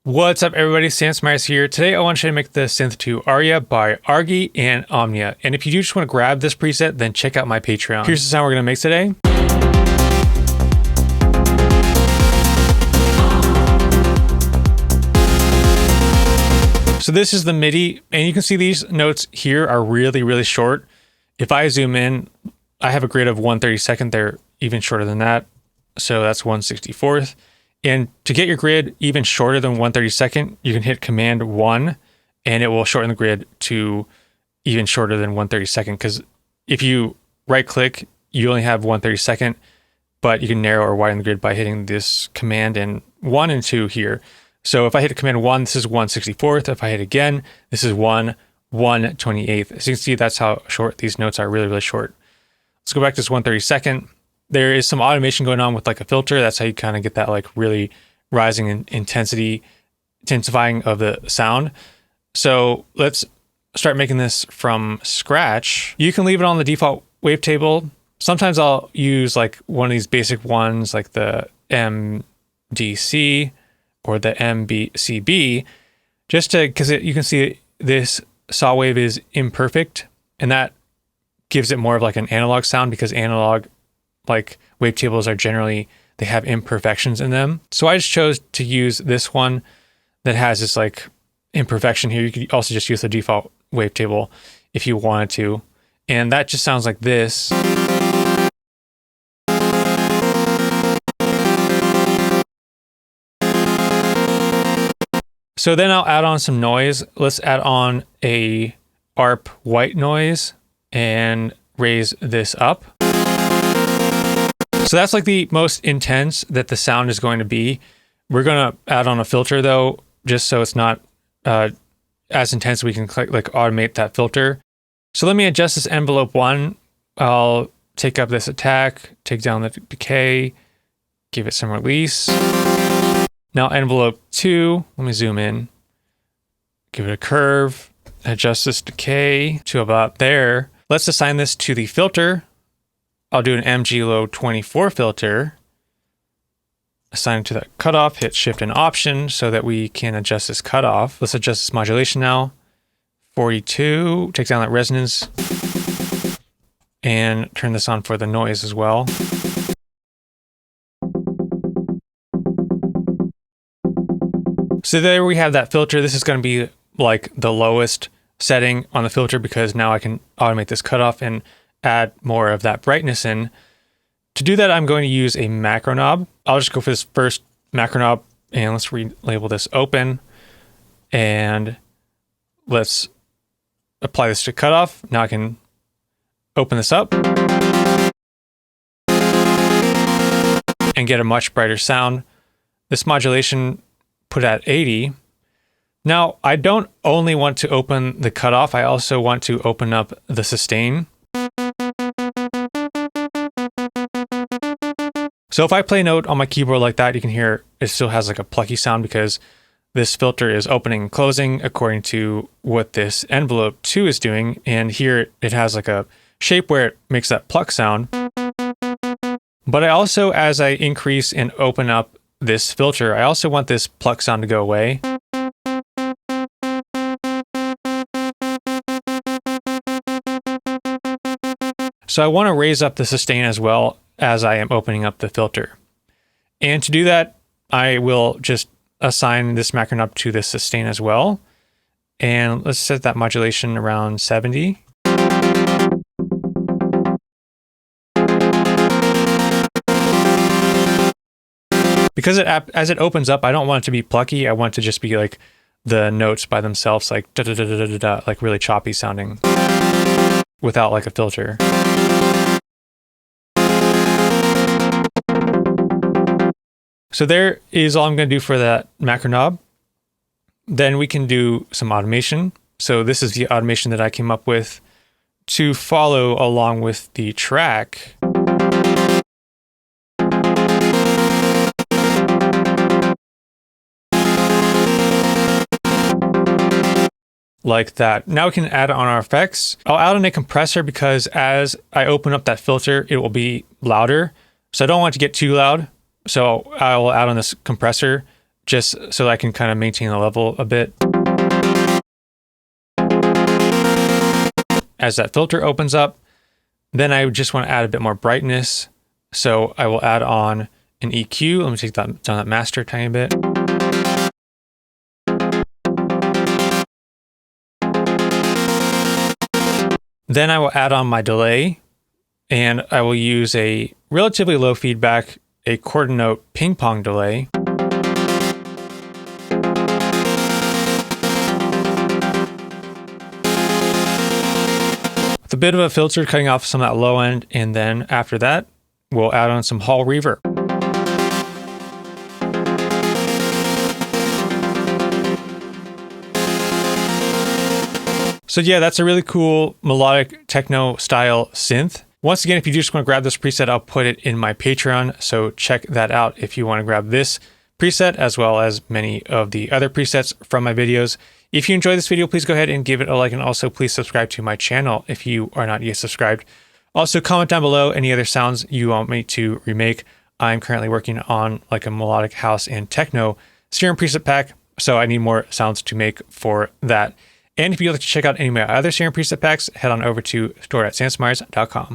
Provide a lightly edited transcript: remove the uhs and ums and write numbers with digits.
What's up everybody, Smyers here. Today I want to show you how to make the synth to Aria by Argy and Omnya. And if you do just want to grab this preset, then check out my Patreon. Here's the sound we're going to make today. So this is the MIDI, and you can see these notes here are really short. If I zoom in, I have a grid of 1/32. They're even shorter than that. So that's 1/64. And to get your grid even shorter than 1/32, you can hit Command 1 and it will shorten the grid to even shorter than 1/32. Because if you right click, you only have 1/32, but you can narrow or widen the grid by hitting this command and 1 and 2 here. So if I hit Command 1, this is 1/64. If I hit again, this is 1/128. As you can see, that's how short these notes are, really short. Let's go back to this 1/32. There is some automation going on with like a filter. That's how you kind of get that like really rising in intensifying of the sound. So let's start making this from scratch. You can leave it on the default wavetable. Sometimes I'll use like one of these basic ones like the MDC or the MBCB, just to, because you can see this saw wave is imperfect, and that gives it more of like an analog sound, because analog like wavetables are generally, they have imperfections in them. So I just chose to use this one that has this like imperfection here. You could also just use the default wavetable if you wanted to. And that just sounds like this. So then I'll add on some noise. Let's add on a ARP white noise and raise this up. So that's like the most intense that the sound is going to be. We're going to add on a filter though, just so it's not as intense. We can like automate that filter. So let me adjust this envelope 1. I'll take up this attack, take down the decay, give it some release. Now envelope 2, let me zoom in, give it a curve, adjust this decay to about there. Let's assign this to the filter. I'll do an MG low 24 filter, assign it to that cutoff, hit Shift and Option so that we can adjust this cutoff. Let's adjust this modulation now. 42, take down that resonance and turn this on for the noise as well. So there we have that filter. This is going to be like the lowest setting on the filter, because now I can automate this cutoff and add more of that brightness in. To do that, I'm going to use a macro knob. I'll just go for this first macro knob, and let's relabel this open, and let's apply this to cutoff. Now I can open this up and get a much brighter sound. This modulation put at 80. Now I don't only want to open the cutoff, I also want to open up the sustain. So if I play a note on my keyboard like that, you can hear it still has like a plucky sound, because this filter is opening and closing according to what this envelope 2 is doing. And here it has like a shape where it makes that pluck sound. But I also, as I increase and open up this filter, I also want this pluck sound to go away. So I want to raise up the sustain as well as I am opening up the filter. And to do that, I will just assign this macro knob to this sustain as well. And let's set that modulation around 70. Because as it opens up, I don't want it to be plucky. I want it to just be like the notes by themselves, like da da da da da da, like really choppy sounding, without like a filter. So there is all I'm going to do for that macro knob. Then we can do some automation. So this is the automation that I came up with to follow along with the track. Like that. Now we can add on our effects. I'll add on a compressor, because as I open up that filter, it will be louder. So I don't want it to get too loud. So I will add on this compressor just so that I can kind of maintain the level a bit. As that filter opens up, then I just want to add a bit more brightness. So I will add on an EQ. Let me take that down that master a tiny bit. Then I will add on my delay, and I will use a relatively low feedback, a quarter note ping pong delay. With a bit of a filter cutting off some of that low end, and then after that, we'll add on some hall reverb. So yeah, that's a really cool melodic techno style synth. Once again, if you just want to grab this preset, I'll put it in my Patreon. So check that out if you want to grab this preset, as well as many of the other presets from my videos. If you enjoyed this video, please go ahead and give it a like, and also please subscribe to my channel if you are not yet subscribed. Also, comment down below any other sounds you want me to remake. I'm currently working on like a melodic house and techno serum preset pack, so I need more sounds to make for that. And if you'd like to check out any of my other serum preset packs, head on over to store.smyers.com.